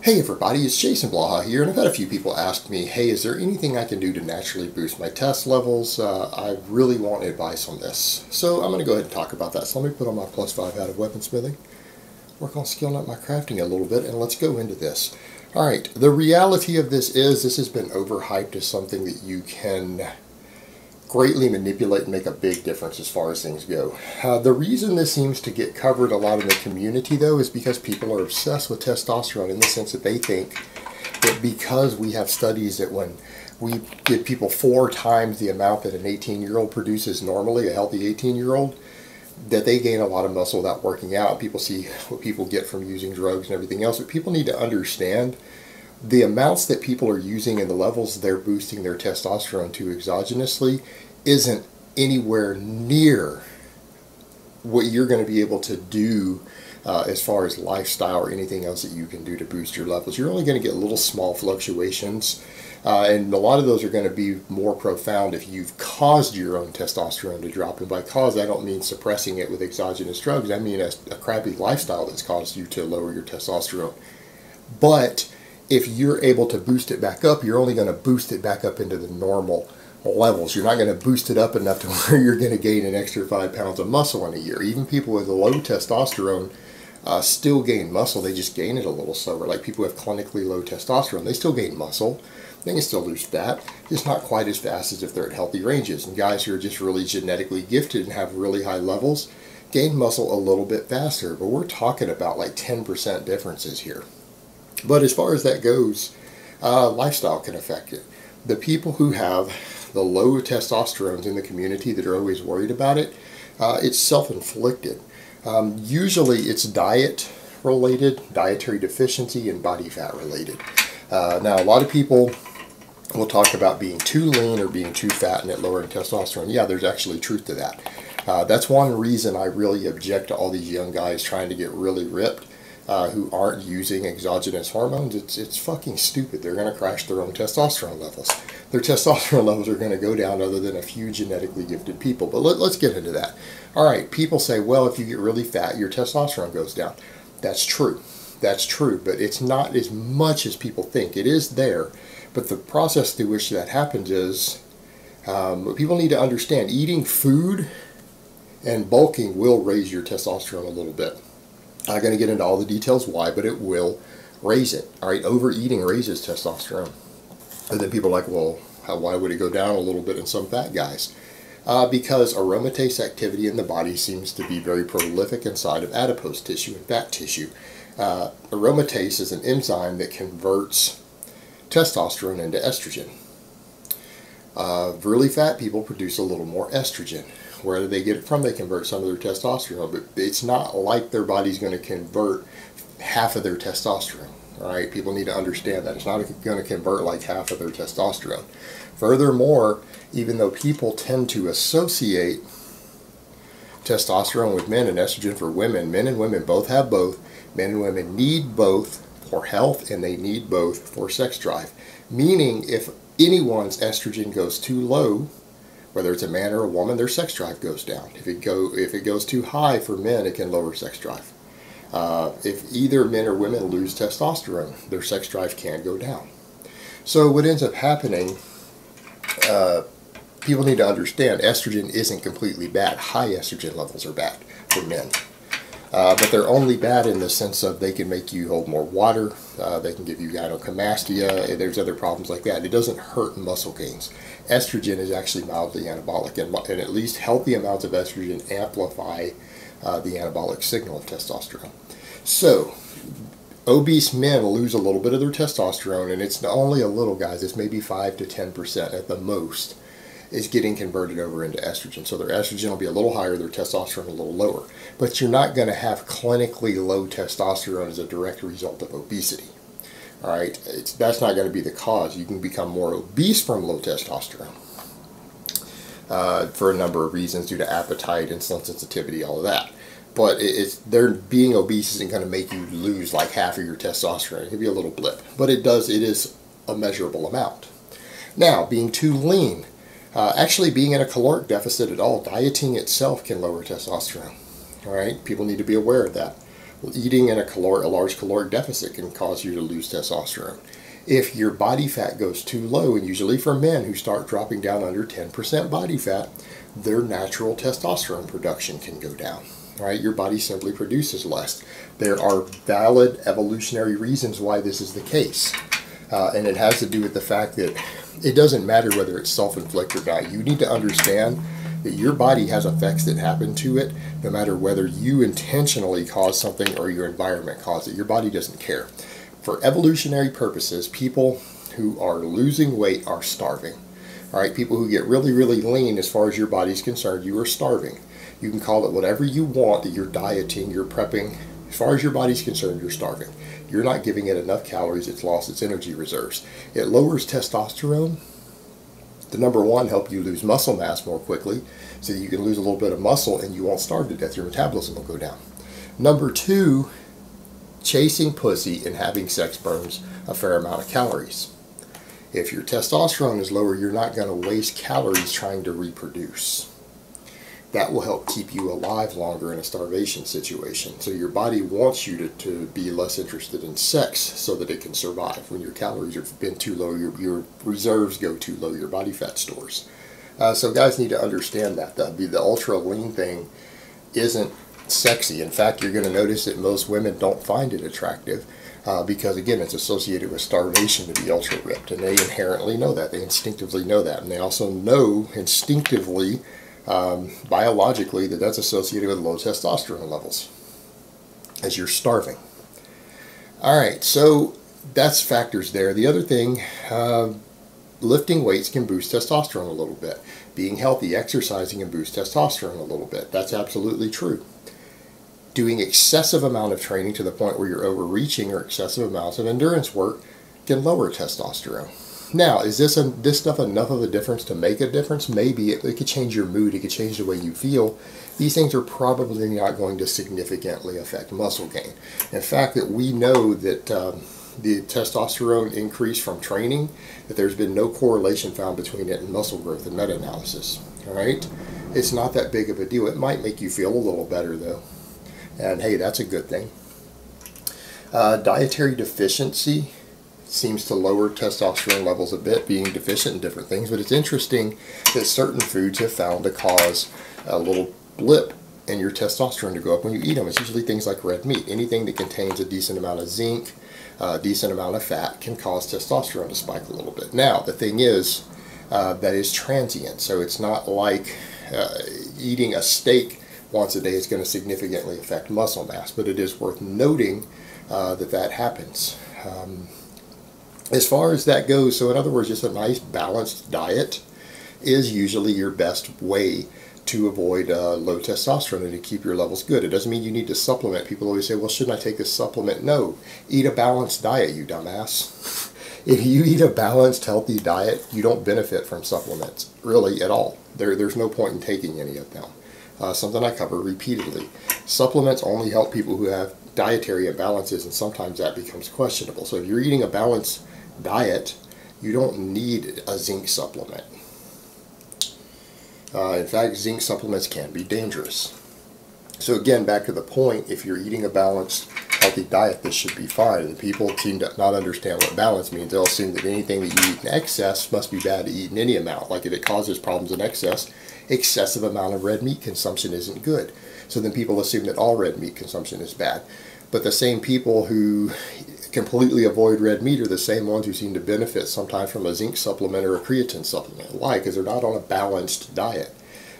Hey everybody, it's Jason Blaha here, and I've had a few people ask me, hey, is there anything I can do to naturally boost my test levels? I really want advice on this. So I'm going to go ahead and talk about that. So let me put on my +5 hat of weaponsmithing, work on skilling up my crafting a little bit, and let's go into this. Alright, the reality of this is this has been overhyped as something that you can greatly manipulate and make a big difference as far as things go. The reason this seems to get covered a lot in the community though is because people are obsessed with testosterone in the sense that they think that because we have studies that when we give people 4 times the amount that an 18-year-old produces normally, a healthy 18-year-old, that they gain a lot of muscle without working out. People see what people get from using drugs and everything else, but people need to understand the amounts that people are using and the levels they're boosting their testosterone to exogenously isn't anywhere near what you're going to be able to do as far as lifestyle or anything else that you can do to boost your levels. You're only going to get little small fluctuations, and a lot of those are going to be more profound if you've caused your own testosterone to drop. And by cause, I don't mean suppressing it with exogenous drugs. I mean a crappy lifestyle that's caused you to lower your testosterone. But if you're able to boost it back up, you're only going to boost it back up into the normal levels. You're not going to boost it up enough to where you're going to gain an extra 5 pounds of muscle in a year. Even people with low testosterone still gain muscle. They just gain it a little slower. Like people who have clinically low testosterone, they still gain muscle. They can still lose fat, just not quite as fast as if they're at healthy ranges. And guys who are just really genetically gifted and have really high levels gain muscle a little bit faster. But we're talking about like 10% differences here. But as far as that goes, lifestyle can affect it. The people who have the low testosterones in the community that are always worried about it, it's self-inflicted. Usually it's diet related, dietary deficiency, and body fat related. Now a lot of people will talk about being too lean or being too fat and it lowering testosterone. Yeah, there's actually truth to that. That's one reason I really object to all these young guys trying to get really ripped. Who aren't using exogenous hormones. It's fucking stupid. They're going to crash their own testosterone levels. Their testosterone levels are going to go down other than a few genetically gifted people. But let's get into that. Alright, people say, well, if you get really fat, your testosterone goes down. That's true. That's true, but it's not as much as people think. It is there, but the process through which that happens is, people need to understand, eating food and bulking will raise your testosterone a little bit. I'm not going to get into all the details why, but it will raise it. All right, overeating raises testosterone. And then people are like, well, why would it go down a little bit in some fat guys? Because aromatase activity in the body seems to be very prolific inside of adipose tissue and fat tissue. Aromatase is an enzyme that converts testosterone into estrogen. Really fat people produce a little more estrogen. Where do they get it from? They convert some of their testosterone, but it's not like their body's going to convert half of their testosterone. All right, people need to understand that. It's not going to convert like half of their testosterone. Furthermore, even though people tend to associate testosterone with men and estrogen for women, men and women both have both. Men and women need both for health, and they need both for sex drive. Meaning, if anyone's estrogen goes too low, whether it's a man or a woman, their sex drive goes down. If it goes too high for men, it can lower sex drive. If either men or women lose testosterone, their sex drive can go down. So what ends up happening, people need to understand estrogen isn't completely bad. High estrogen levels are bad for men. But they're only bad in the sense of they can make you hold more water, they can give you gynecomastia, there's other problems like that. It doesn't hurt muscle gains. Estrogen is actually mildly anabolic, and at least healthy amounts of estrogen amplify the anabolic signal of testosterone. So, obese men lose a little bit of their testosterone, and it's only a little, guys. It's maybe 5 to 10% at the most is getting converted over into estrogen. So their estrogen will be a little higher, their testosterone a little lower. But you're not going to have clinically low testosterone as a direct result of obesity. All right, that's not going to be the cause. You can become more obese from low testosterone for a number of reasons due to appetite, insulin sensitivity, all of that. But being obese isn't going to make you lose like half of your testosterone. It can be a little blip, but it is a measurable amount. Now, being too lean, actually being in a caloric deficit at all, dieting itself can lower testosterone. All right, people need to be aware of that. Eating in a large caloric deficit can cause you to lose testosterone. If your body fat goes too low, and usually for men who start dropping down under 10% body fat, their natural testosterone production can go down. Right? Your body simply produces less. There are valid evolutionary reasons why this is the case. And it has to do with the fact that it doesn't matter whether it's self-inflicted or not. You need to understand that your body has effects that happen to it no matter whether you intentionally cause something or your environment caused it. Your body doesn't care. For evolutionary purposes, people who are losing weight are starving. All right, people who get really, really lean, as far as your body's concerned, you are starving. You can call it whatever you want, that you're dieting, you're prepping. As far as your body's concerned, you're starving. You're not giving it enough calories, it's lost its energy reserves. It lowers testosterone to, number one, help you lose muscle mass more quickly, so that you can lose a little bit of muscle and you won't starve to death. Your metabolism will go down. Number two, chasing pussy and having sex burns a fair amount of calories. If your testosterone is lower, you're not going to waste calories trying to reproduce. That will help keep you alive longer in a starvation situation. So your body wants you to be less interested in sex so that it can survive. When your calories have been too low, your reserves go too low, your body fat stores. So guys need to understand that. The ultra lean thing isn't sexy. In fact, you're going to notice that most women don't find it attractive because, again, it's associated with starvation to be ultra ripped. And they inherently know that. They instinctively know that. And they also know instinctively, biologically, that that's associated with low testosterone levels as you're starving. All right, so that's factors there. The other thing, lifting weights can boost testosterone a little bit. Being healthy, exercising can boost testosterone a little bit. That's absolutely true. Doing excessive amount of training to the point where you're overreaching or excessive amounts of endurance work can lower testosterone. Now, is this stuff enough of a difference to make a difference? Maybe. It could change your mood. It could change the way you feel. These things are probably not going to significantly affect muscle gain. In fact, that we know that the testosterone increase from training, that there's been no correlation found between it and muscle growth in meta-analysis. All right? It's not that big of a deal. It might make you feel a little better, though. And, hey, that's a good thing. Dietary deficiency seems to lower testosterone levels a bit, being deficient in different things, but it's interesting that certain foods have found to cause a little blip in your testosterone to go up when you eat them. It's usually things like red meat. Anything that contains a decent amount of zinc, a decent amount of fat can cause testosterone to spike a little bit. Now, the thing is, that is transient, so it's not like eating a steak once a day is going to significantly affect muscle mass, but it is worth noting that happens. As far as that goes, so in other words, just a nice balanced diet is usually your best way to avoid low testosterone and to keep your levels good. It doesn't mean you need to supplement. People always say, well, shouldn't I take this supplement? No. Eat a balanced diet, you dumbass. If you eat a balanced, healthy diet, you don't benefit from supplements, really, at all. There's no point in taking any of them. Something I cover repeatedly. Supplements only help people who have dietary imbalances, and sometimes that becomes questionable. So if you're eating a balanced diet, you don't need a zinc supplement. In fact, zinc supplements can be dangerous. So again, back to the point, if you're eating a balanced, healthy diet, this should be fine. And people seem to not understand what balance means. They'll assume that anything that you eat in excess must be bad to eat in any amount. Like if it causes problems in excess, excessive amount of red meat consumption isn't good. So then people assume that all red meat consumption is bad. But the same people who completely avoid red meat are the same ones who seem to benefit sometimes from a zinc supplement or a creatine supplement. Why? Because they're not on a balanced diet.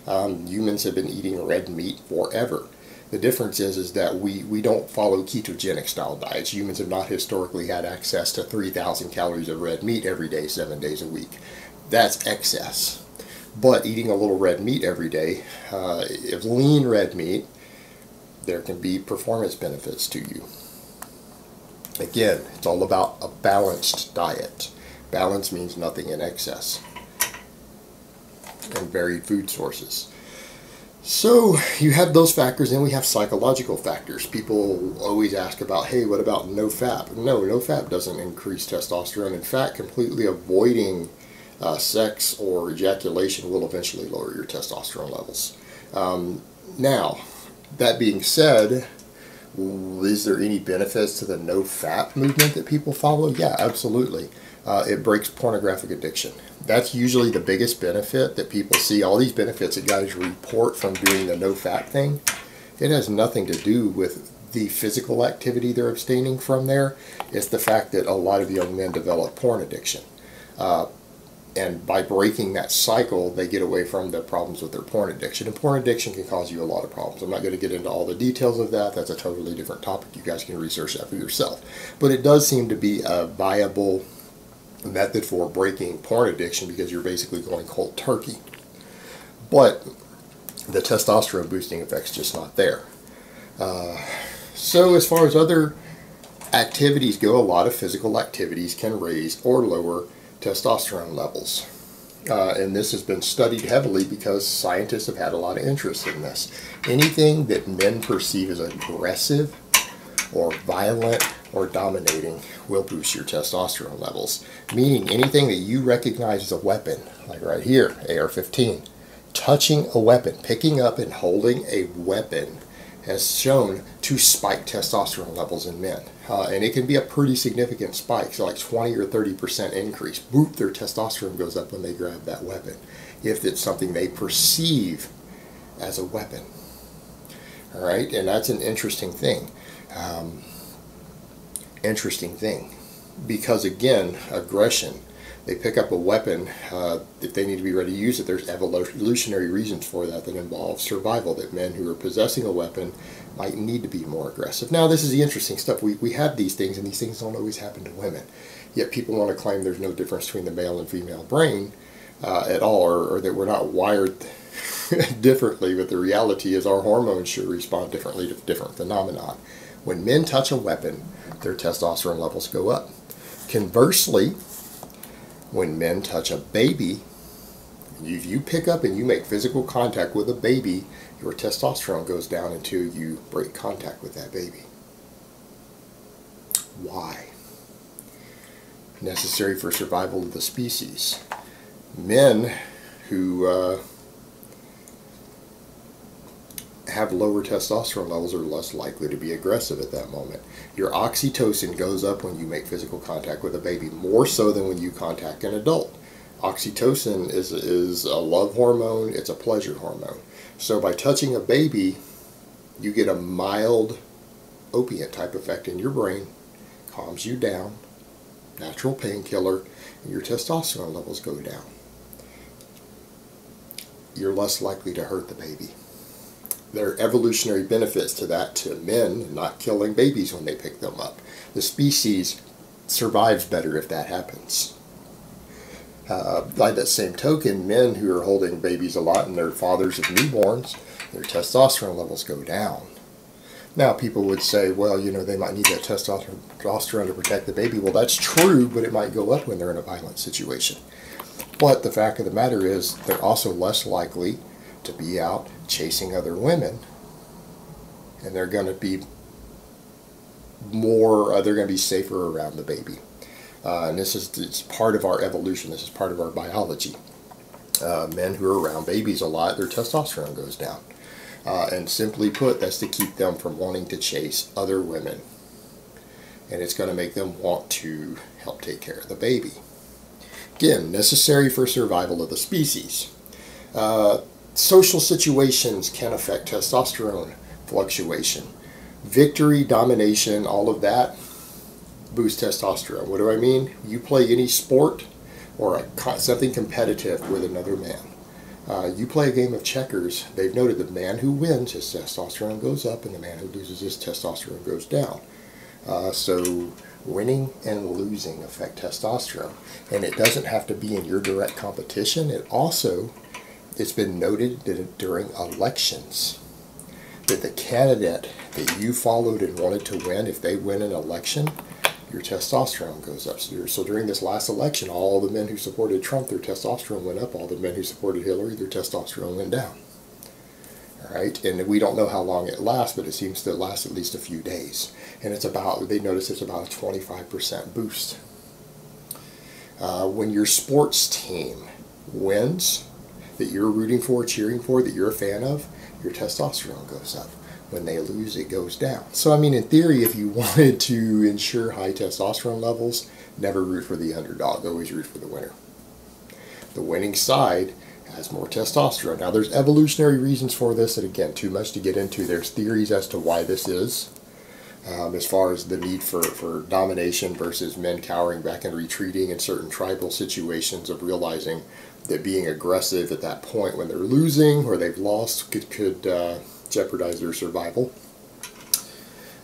Humans have been eating red meat forever. The difference is that we don't follow ketogenic style diets. Humans have not historically had access to 3,000 calories of red meat every day, 7 days a week. That's excess. But eating a little red meat every day, if lean red meat, there can be performance benefits to you. Again, it's all about a balanced diet. Balance means nothing in excess. And varied food sources. So you have those factors, and we have psychological factors. People always ask about, hey, what about no fat? No fat doesn't increase testosterone. In fact, completely avoiding sex or ejaculation will eventually lower your testosterone levels. Now, that being said, Is there any benefits to the no-fat movement that people follow? Yeah, absolutely. It breaks pornographic addiction. That's usually the biggest benefit that people see. All these benefits that guys report from doing the no-fat thing, it has nothing to do with the physical activity they're abstaining from there. It's the fact that a lot of young men develop porn addiction. And by breaking that cycle, they get away from the problems with their porn addiction. And porn addiction can cause you a lot of problems. I'm not going to get into all the details of that. That's a totally different topic. You guys can research that for yourself. But it does seem to be a viable method for breaking porn addiction because you're basically going cold turkey. But the testosterone boosting effect's just not there. So as far as other activities go, a lot of physical activities can raise or lower testosterone levels. And this has been studied heavily because scientists have had a lot of interest in this. Anything that men perceive as aggressive or violent or dominating will boost your testosterone levels. Meaning anything that you recognize as a weapon, like right here, AR-15, touching a weapon, picking up and holding a weapon has shown to spike testosterone levels in men. And it can be a pretty significant spike, so like 20 or 30% increase. Boop, their testosterone goes up when they grab that weapon, if it's something they perceive as a weapon. All right, and that's an interesting thing. Because again, aggression. They pick up a weapon. If they need to be ready to use it, there's evolutionary reasons for that involve survival, that men who are possessing a weapon might need to be more aggressive. Now, this is the interesting stuff. We have these things, and these things don't always happen to women. Yet people want to claim there's no difference between the male and female brain at all, or that we're not wired differently, but the reality is our hormones should respond differently to different phenomena. When men touch a weapon, their testosterone levels go up. Conversely, when men touch a baby, if you pick up and you make physical contact with a baby, your testosterone goes down until you break contact with that baby. Why? Necessary for survival of the species. Men who have lower testosterone levels are less likely to be aggressive at that moment. Your oxytocin goes up when you make physical contact with a baby, more so than when you contact an adult. Oxytocin is a love hormone, it's a pleasure hormone. So by touching a baby, you get a mild opiate type effect in your brain, calms you down, natural painkiller, and your testosterone levels go down. You're less likely to hurt the baby. There are evolutionary benefits to that, to men not killing babies when they pick them up. The species survives better if that happens. By that same token, men who are holding babies a lot and they're fathers of newborns, their testosterone levels go down. Now people would say, well, you know, they might need that testosterone to protect the baby. Well, that's true, but it might go up when they're in a violent situation. But the fact of the matter is, they're also less likely to be out chasing other women, and they're going to be they're going to be safer around the baby. And it's part of our evolution. This is part of our biology. Men who are around babies a lot, their testosterone goes down. And simply put, that's to keep them from wanting to chase other women. And it's going to make them want to help take care of the baby. Again, necessary for survival of the species. Social situations can affect testosterone fluctuation. Victory, domination, all of that boosts testosterone. What do I mean? You play any sport or something competitive with another man. You play a game of checkers, they've noted the man who wins, his testosterone goes up, and the man who loses, his testosterone goes down. So winning and losing affect testosterone. And it doesn't have to be in your direct competition. It's been noted that during elections, that the candidate that you followed and wanted to win, if they win an election, your testosterone goes up. So during this last election, all the men who supported Trump, their testosterone went up. All the men who supported Hillary, their testosterone went down. All right, and we don't know how long it lasts, but it seems to last at least a few days. And they notice it's about a 25% boost. When your sports team wins, that you're rooting for, cheering for, that you're a fan of, your testosterone goes up. When they lose, it goes down. So, I mean, in theory, if you wanted to ensure high testosterone levels, never root for the underdog. Always root for the winner. The winning side has more testosterone. Now, there's evolutionary reasons for this, and again, too much to get into. There's theories as to why this is. As far as the need for domination versus men cowering back and retreating in certain tribal situations, of realizing that being aggressive at that point when they're losing or they've lost could jeopardize their survival.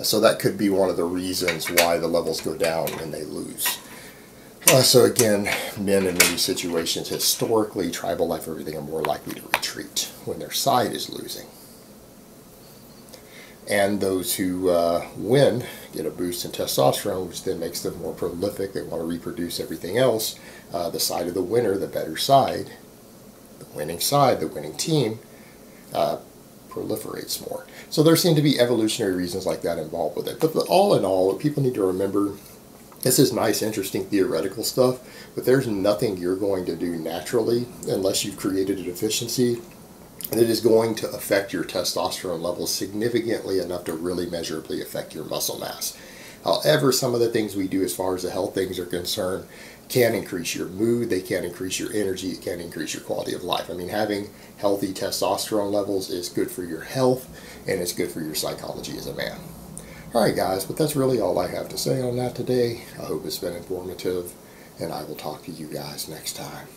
So that could be one of the reasons why the levels go down when they lose. So again, men in many situations, historically, tribal life, everything, are more likely to retreat when their side is losing. And those who win get a boost in testosterone, which then makes them more prolific. They want to reproduce everything else. The side of the winner, the better side, the winning team, proliferates more. So there seem to be evolutionary reasons like that involved with it. But all in all, what people need to remember, this is nice, interesting theoretical stuff, but there's nothing you're going to do naturally unless you've created a deficiency. And it is going to affect your testosterone levels significantly enough to really measurably affect your muscle mass. However, some of the things we do as far as the health things are concerned can increase your mood, they can increase your energy, it can increase your quality of life. I mean, having healthy testosterone levels is good for your health, and it's good for your psychology as a man. Alright guys, but that's really all I have to say on that today. I hope it's been informative, and I will talk to you guys next time.